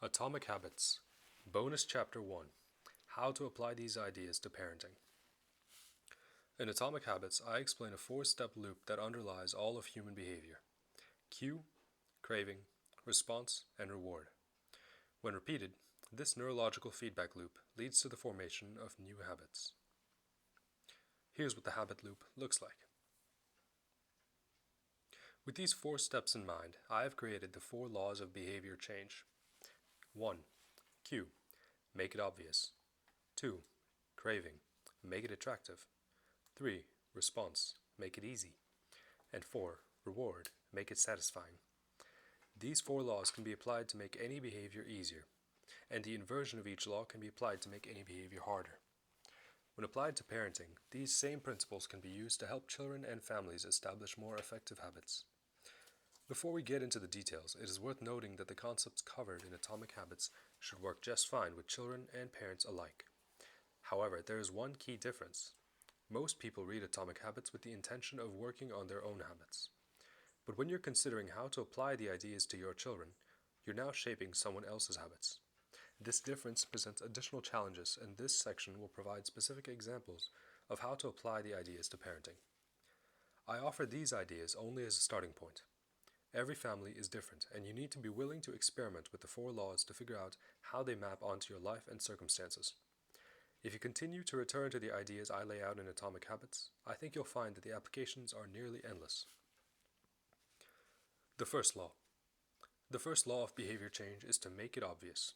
Atomic Habits. Bonus Chapter 1. How to apply these ideas to parenting. In Atomic Habits, I explain a four-step loop that underlies all of human behavior: cue, craving, response, and reward. When repeated, this neurological feedback loop leads to the formation of new habits. Here's what the habit loop looks like. With these four steps in mind, I have created the four laws of behavior change. 1. Cue. Make it obvious. 2. Craving. Make it attractive. 3. Response. Make it easy. And 4. Reward. Make it satisfying. These four laws can be applied to make any behavior easier, and the inversion of each law can be applied to make any behavior harder. When applied to parenting, these same principles can be used to help children and families establish more effective habits. Before we get into the details, it is worth noting that the concepts covered in Atomic Habits should work just fine with children and parents alike. However, there is one key difference. Most people read Atomic Habits with the intention of working on their own habits. But when you're considering how to apply the ideas to your children, you're now shaping someone else's habits. This difference presents additional challenges, and this section will provide specific examples of how to apply the ideas to parenting. I offer these ideas only as a starting point. Every family is different, and you need to be willing to experiment with the four laws to figure out how they map onto your life and circumstances. If you continue to return to the ideas I lay out in Atomic Habits, I think you'll find that the applications are nearly endless. The first law. The first law of behavior change is to make it obvious.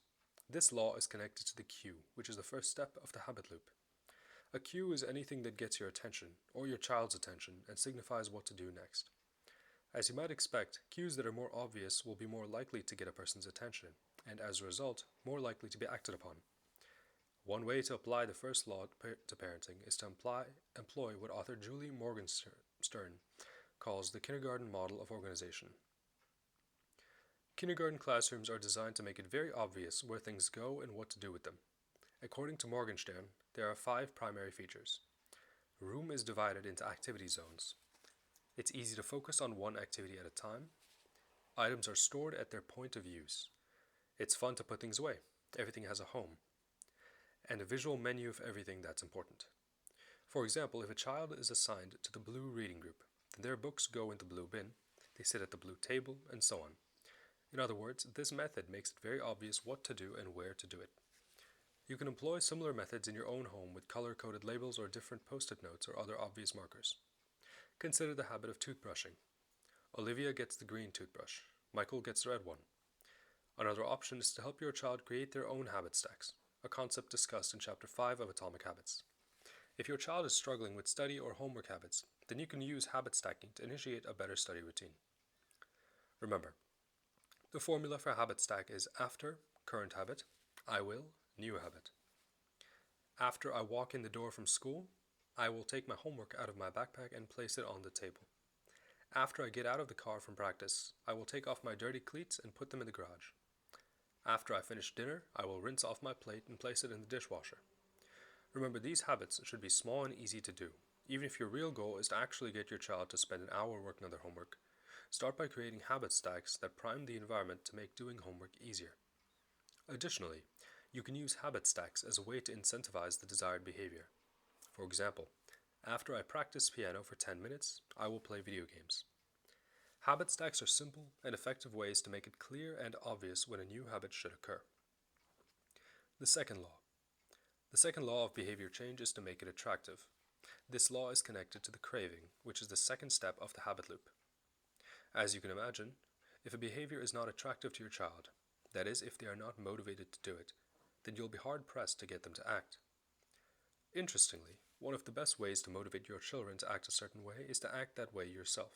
This law is connected to the cue, which is the first step of the habit loop. A cue is anything that gets your attention, or your child's attention, and signifies what to do next. As you might expect, cues that are more obvious will be more likely to get a person's attention, and as a result, more likely to be acted upon. One way to apply the first law to parenting is to employ what author Julie Morgenstern calls the kindergarten model of organization. Kindergarten classrooms are designed to make it very obvious where things go and what to do with them. According to Morgenstern, there are 5 primary features. A room is divided into activity zones. It's easy to focus on one activity at a time. Items are stored at their point of use. It's fun to put things away. Everything has a home. And a visual menu of everything that's important. For example, if a child is assigned to the blue reading group, then their books go in the blue bin, they sit at the blue table, and so on. In other words, this method makes it very obvious what to do and where to do it. You can employ similar methods in your own home with color-coded labels or different post-it notes or other obvious markers. Consider the habit of toothbrushing. Olivia gets the green toothbrush. Michael gets the red one. Another option is to help your child create their own habit stacks, a concept discussed in Chapter 5 of Atomic Habits. If your child is struggling with study or homework habits, then you can use habit stacking to initiate a better study routine. Remember, the formula for habit stack is after current habit, I will new habit. After I walk in the door from school, I will take my homework out of my backpack and place it on the table. After I get out of the car from practice, I will take off my dirty cleats and put them in the garage. After I finish dinner, I will rinse off my plate and place it in the dishwasher. Remember, these habits should be small and easy to do. Even if your real goal is to actually get your child to spend an hour working on their homework, start by creating habit stacks that prime the environment to make doing homework easier. Additionally, you can use habit stacks as a way to incentivize the desired behavior. For example, after I practice piano for 10 minutes, I will play video games. Habit stacks are simple and effective ways to make it clear and obvious when a new habit should occur. The second law. The second law of behavior change is to make it attractive. This law is connected to the craving, which is the second step of the habit loop. As you can imagine, if a behavior is not attractive to your child, that is, if they are not motivated to do it, then you'll be hard-pressed to get them to act. Interestingly, one of the best ways to motivate your children to act a certain way is to act that way yourself.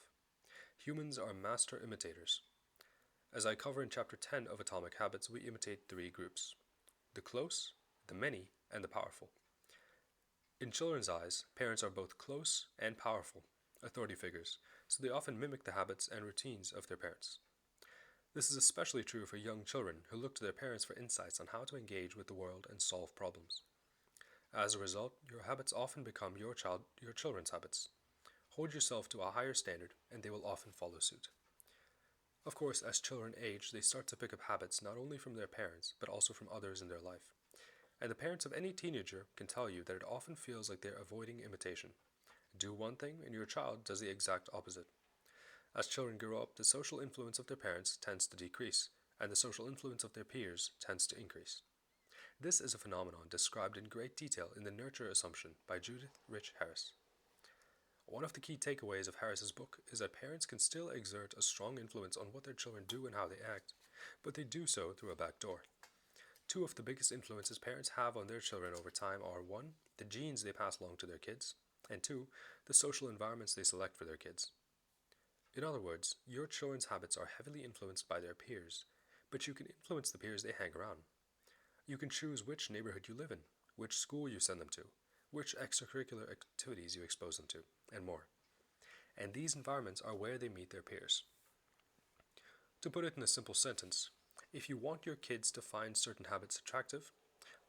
Humans are master imitators. As I cover in Chapter 10 of Atomic Habits, we imitate 3 groups: the close, the many, and the powerful. In children's eyes, parents are both close and powerful authority figures, so they often mimic the habits and routines of their parents. This is especially true for young children who look to their parents for insights on how to engage with the world and solve problems. As a result, your habits often become your children's habits. Hold yourself to a higher standard, and they will often follow suit. Of course, as children age, they start to pick up habits not only from their parents, but also from others in their life. And the parents of any teenager can tell you that it often feels like they're avoiding imitation. Do one thing, and your child does the exact opposite. As children grow up, the social influence of their parents tends to decrease, and the social influence of their peers tends to increase. This is a phenomenon described in great detail in The Nurture Assumption by Judith Rich Harris. One of the key takeaways of Harris's book is that parents can still exert a strong influence on what their children do and how they act, but they do so through a back door. Two of the biggest influences parents have on their children over time are 1. The genes they pass along to their kids, and 2. The social environments they select for their kids. In other words, your children's habits are heavily influenced by their peers, but you can influence the peers they hang around. You can choose which neighborhood you live in, which school you send them to, which extracurricular activities you expose them to, and more. And these environments are where they meet their peers. To put it in a simple sentence, if you want your kids to find certain habits attractive,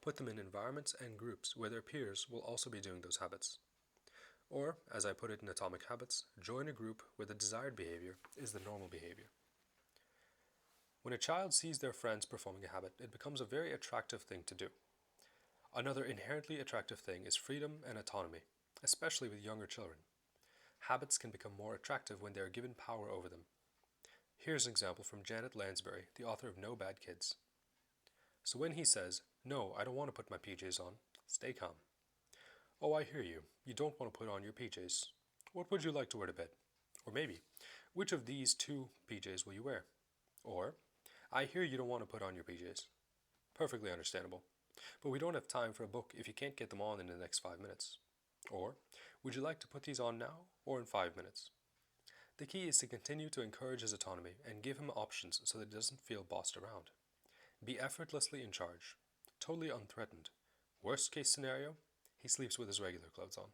put them in environments and groups where their peers will also be doing those habits. Or, as I put it in Atomic Habits, join a group where the desired behavior is the normal behavior. When a child sees their friends performing a habit, it becomes a very attractive thing to do. Another inherently attractive thing is freedom and autonomy, especially with younger children. Habits can become more attractive when they are given power over them. Here's an example from Janet Lansbury, the author of No Bad Kids. So when he says, "No, I don't want to put my PJs on," stay calm. "Oh, I hear you. You don't want to put on your PJs. What would you like to wear to bed?" Or maybe, "Which of these two PJs will you wear?" Or, "I hear you don't want to put on your PJs." Perfectly understandable. But we don't have time for a book if you can't get them on in the next 5 minutes. Or, "Would you like to put these on now or in 5 minutes?" The key is to continue to encourage his autonomy and give him options so that he doesn't feel bossed around. Be effortlessly in charge, totally unthreatened. Worst case scenario, he sleeps with his regular clothes on.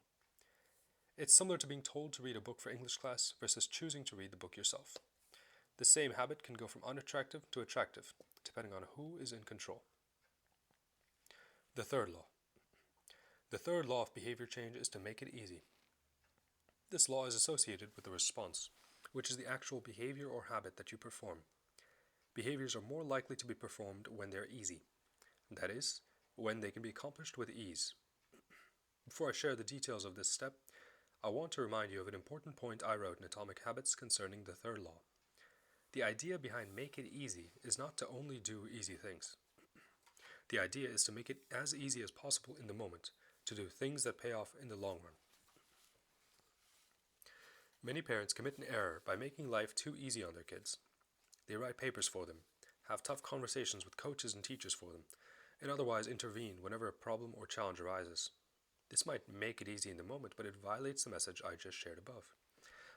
It's similar to being told to read a book for English class versus choosing to read the book yourself. The same habit can go from unattractive to attractive, depending on who is in control. The third law. The third law of behavior change is to make it easy. This law is associated with the response, which is the actual behavior or habit that you perform. Behaviors are more likely to be performed when they're easy. That is, when they can be accomplished with ease. Before I share the details of this step, I want to remind you of an important point I wrote in Atomic Habits concerning the third law. The idea behind make it easy is not to only do easy things. The idea is to make it as easy as possible in the moment, to do things that pay off in the long run. Many parents commit an error by making life too easy on their kids. They write papers for them, have tough conversations with coaches and teachers for them, and otherwise intervene whenever a problem or challenge arises. This might make it easy in the moment, but it violates the message I just shared above.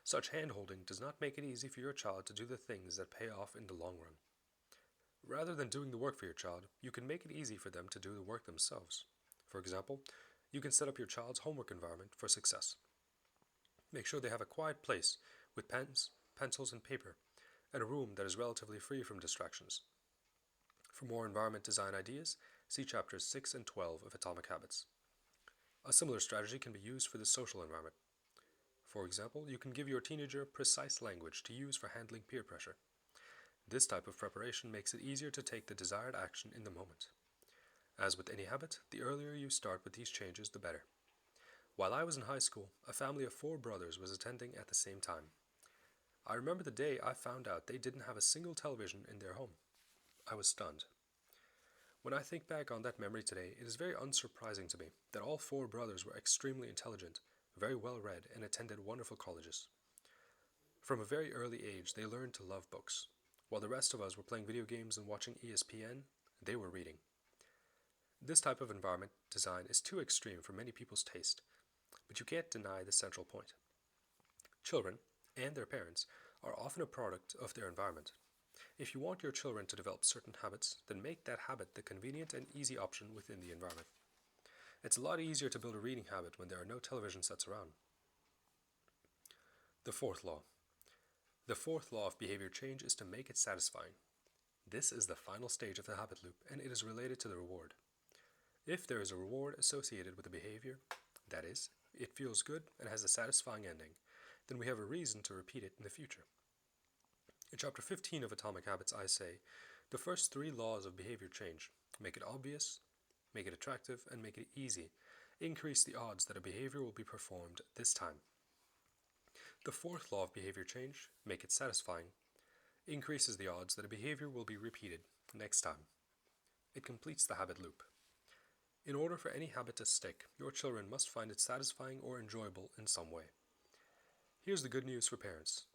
Such hand-holding does not make it easy for your child to do the things that pay off in the long run. Rather than doing the work for your child, you can make it easy for them to do the work themselves. For example, you can set up your child's homework environment for success. Make sure they have a quiet place with pens, pencils, and paper, and a room that is relatively free from distractions. For more environment design ideas, see chapters 6 and 12 of Atomic Habits. A similar strategy can be used for the social environment. For example, you can give your teenager precise language to use for handling peer pressure. This type of preparation makes it easier to take the desired action in the moment. As with any habit, the earlier you start with these changes, the better. While I was in high school, a family of 4 brothers was attending at the same time. I remember the day I found out they didn't have a single television in their home. I was stunned. When I think back on that memory today, it is very unsurprising to me that all 4 brothers were extremely intelligent, very well read, and attended wonderful colleges. From a very early age, they learned to love books. While the rest of us were playing video games and watching ESPN, they were reading. This type of environment design is too extreme for many people's taste, but you can't deny the central point. Children, and their parents, are often a product of their environment. If you want your children to develop certain habits, then make that habit the convenient and easy option within the environment. It's a lot easier to build a reading habit when there are no television sets around. The fourth law. The fourth law of behavior change is to make it satisfying. This is the final stage of the habit loop, and it is related to the reward. If there is a reward associated with the behavior, that is, it feels good and has a satisfying ending, then we have a reason to repeat it in the future. In Chapter 15 of Atomic Habits, I say, the first 3 laws of behavior change: make it obvious, make it attractive, and make it easy increase the odds that a behavior will be performed this time. The 4th law of behavior change, make it satisfying, increases the odds that a behavior will be repeated next time. It completes the habit loop. In order for any habit to stick, your children must find it satisfying or enjoyable in some way. Here's the good news for parents.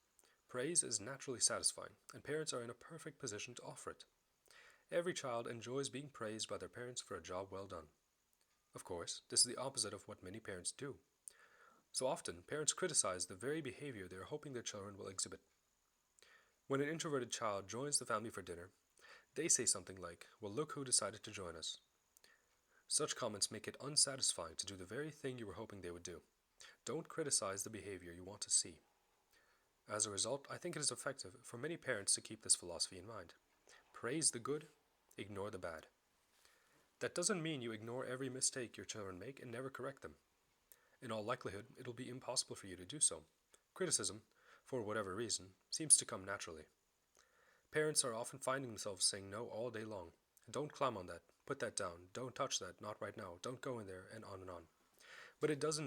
Praise is naturally satisfying, and parents are in a perfect position to offer it. Every child enjoys being praised by their parents for a job well done. Of course, this is the opposite of what many parents do. So often, parents criticize the very behavior they are hoping their children will exhibit. When an introverted child joins the family for dinner, they say something like, "Well, look who decided to join us." Such comments make it unsatisfying to do the very thing you were hoping they would do. Don't criticize the behavior you want to see. As a result, I think it is effective for many parents to keep this philosophy in mind. Praise the good, ignore the bad. That doesn't mean you ignore every mistake your children make and never correct them. In all likelihood, it will be impossible for you to do so. Criticism, for whatever reason, seems to come naturally. Parents are often finding themselves saying no all day long. Don't climb on that, put that down, don't touch that, not right now, don't go in there, and on and on. But it does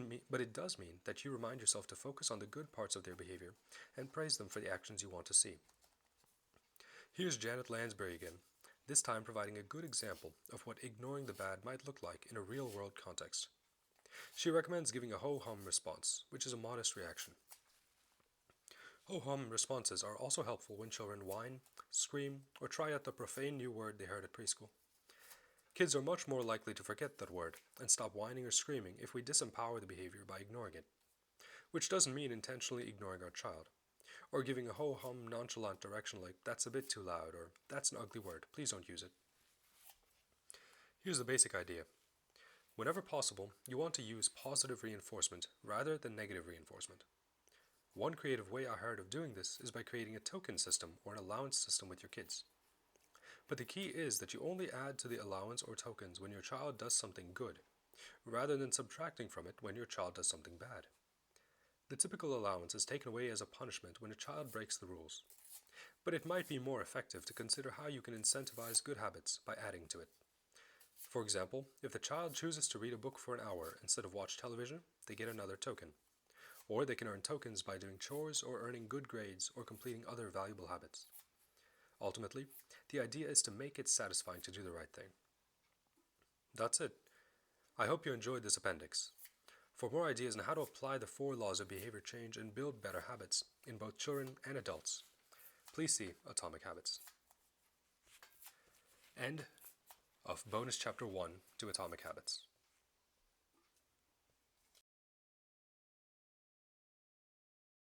mean that you remind yourself to focus on the good parts of their behavior and praise them for the actions you want to see. Here's Janet Lansbury again, this time providing a good example of what ignoring the bad might look like in a real-world context. She recommends giving a ho-hum response, which is a modest reaction. Ho-hum responses are also helpful when children whine, scream, or try out the profane new word they heard at preschool. Kids are much more likely to forget that word and stop whining or screaming if we disempower the behavior by ignoring it, which doesn't mean intentionally ignoring our child, or giving a ho-hum nonchalant direction like, "That's a bit too loud," or "That's an ugly word, please don't use it." Here's the basic idea. Whenever possible, you want to use positive reinforcement rather than negative reinforcement. One creative way I heard of doing this is by creating a token system or an allowance system with your kids. But the key is that you only add to the allowance or tokens when your child does something good, rather than subtracting from it when your child does something bad. The typical allowance is taken away as a punishment when a child breaks the rules. But it might be more effective to consider how you can incentivize good habits by adding to it. For example, if the child chooses to read a book for an hour instead of watch television, they get another token. Or they can earn tokens by doing chores or earning good grades or completing other valuable habits. Ultimately, the idea is to make it satisfying to do the right thing. That's it. I hope you enjoyed this appendix. For more ideas on how to apply the 4 laws of behavior change and build better habits in both children and adults, please see Atomic Habits. End of bonus chapter 1 to Atomic Habits.